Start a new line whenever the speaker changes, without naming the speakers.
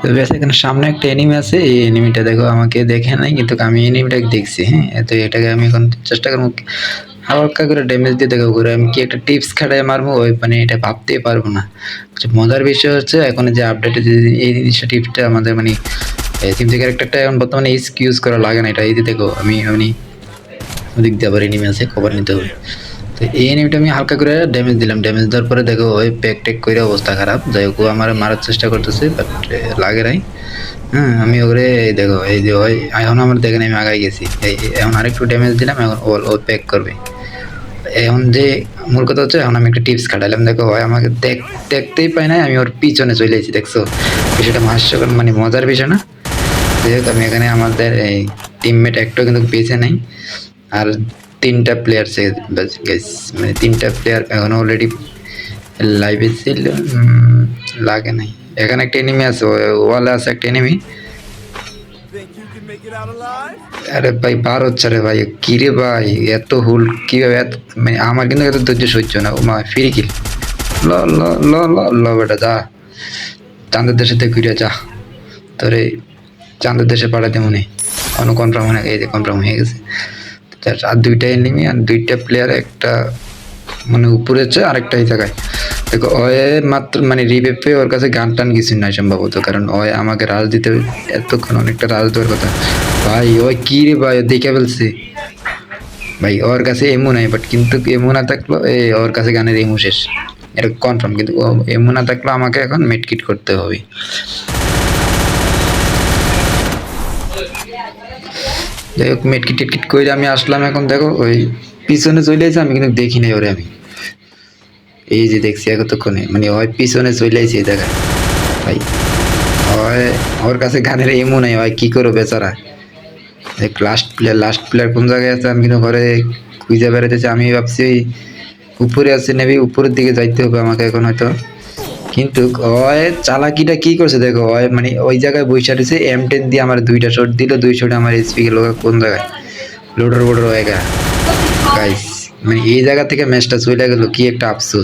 তো ব্যাস এখানে সামনে একটা এনিমি আছে, এই এনিমিটা দেখো আমাকে দেখে নাই, কিন্তু আমি এনিমিটাকে দেখছি। হ্যাঁ, তো এটাকে আমি এখন চেষ্টা করবো হালকা করে ড্যামেজ দিয়ে দেখো করে আমি কি একটা টিপস খাটায় মারবো, ওই মানে এটা ভাবতেই পারবো না। মজার বিষয় হচ্ছে এখন যে আপডেটে যে এই জিনিসটা টিপসটা আমাদের মানে সিমসি ক্যারেক্টারটা এখন বর্তমানে ইউজ করা লাগে না। এটা এই যে দেখো আমি ওদিক দিয়ে আবার এনিমি আছে, কভার নিতে হবে। তো এই এনিমিটা আমি হালকা করে ড্যামেজ দিলাম, ড্যামেজ দেওয়ার পরে দেখো ওই প্যাক ট্যাক করে অবস্থা খারাপ। যাই হোক ও আমার মারার চেষ্টা করতেছে, বাট লাগে নাই। হ্যাঁ, আমি ওরে দেখো এই যে ওই এখন আমার দেখেন আমি আগাই গেছি, এই এখন আরেকটু ড্যামেজ দিলাম, এখন ও প্যাক করবে। এখন যে মূল কথা হচ্ছে এখন আমি একটা টিপস খাটাইলাম, দেখো হয় আমাকে দেখতেই পাই নাই, আমি ওর পিছনে চলে এসেছি। দেখছো বিষয়টা হাস্যকর মানে মজার বিষয় না? যাই হোক আমি এখানে আমাদের এই টিমমেট একটাও কিন্তু বেঁচে নেই। আর 3টা প্লেয়ার গাইস, মানে 3টা প্লেয়ার এখন অলরেডি লাইভে ছিল। লাগে নাই, এখানে একটা এনিমি আছে, ওয়ালে আছে একটা এনিমি। আরে ভাই বার হচ্ছে রে ভাই, কি রে ভাই এত হুল কিভাবে মানে আমার কিন্তু এত ধৈর্য সহ্য না। ও মা ফিরে কিল, ল ল ল ল ল বেটা যা, চাঁদের দেশে থেকে ঘুরে যা, তোরে চাঁদের দেশে পাঠাতে মনে কোনো কনফার্ম হয় না। এই যে কনফার্ম হয়ে গেছে। আর 2টা এনিমি আর 2টা প্লেয়ার, একটা মানে উপরে হচ্ছে আরেকটা এই জায়গায়। দেখো ওয়ে মাত্র মানে রিভেপ পেয়ে ওর কাছে গান টান কিছু নাই সম্ভবত, কারণ ওই আমাকে রাজ দিতে এতক্ষণ অনেকটা রাজ দেওয়ার কথা। ভাই ওই কি রে ভাই দেখে ফেলছে ভাই, ওর কাছে এমু নাই, বাট কিন্তু এমু না থাকলো ওর কাছে গানের এমু শেষ, এটা কনফার্ম। কিন্তু এমু না থাকলে আমাকে এখন মেডকিট করতে হবে। যাই হোক মেডকিট টেডকিট করে আমি আসলাম। এখন দেখো ওই পিছনে চলে এসে আমি কিন্তু দেখি নাই ওরে, আমি এই যে দেখছি এতক্ষণে মানে ওই পিছনে চলে এসে দেখা ভাই। ওর কাছে গানের এমন নাই, হয় কি করো বেচারা। লাস্ট প্লেয়ার কোন জায়গায় আছে আমি কিন্তু ঘরে খুঁজে বেড়াতেছি। আমি ভাবছি ওই উপরে আছে, নেবি উপরের দিকে যাইতে হবে আমাকে এখন হয়তো। কিন্তু ওই চালাকিটা কি করছে দেখো, ওই মানে ওই জায়গায় বসে রয়েছে, M10 দিয়ে আমার 2টা শট দিল, 2 শটে আমার এসপি গেল কোন জায়গায়, লোডার বোডার হয়ে গেল গাইস। মানে এই জায়গা থেকে ম্যাচটা চলে গেল, কি একটা আফসোস।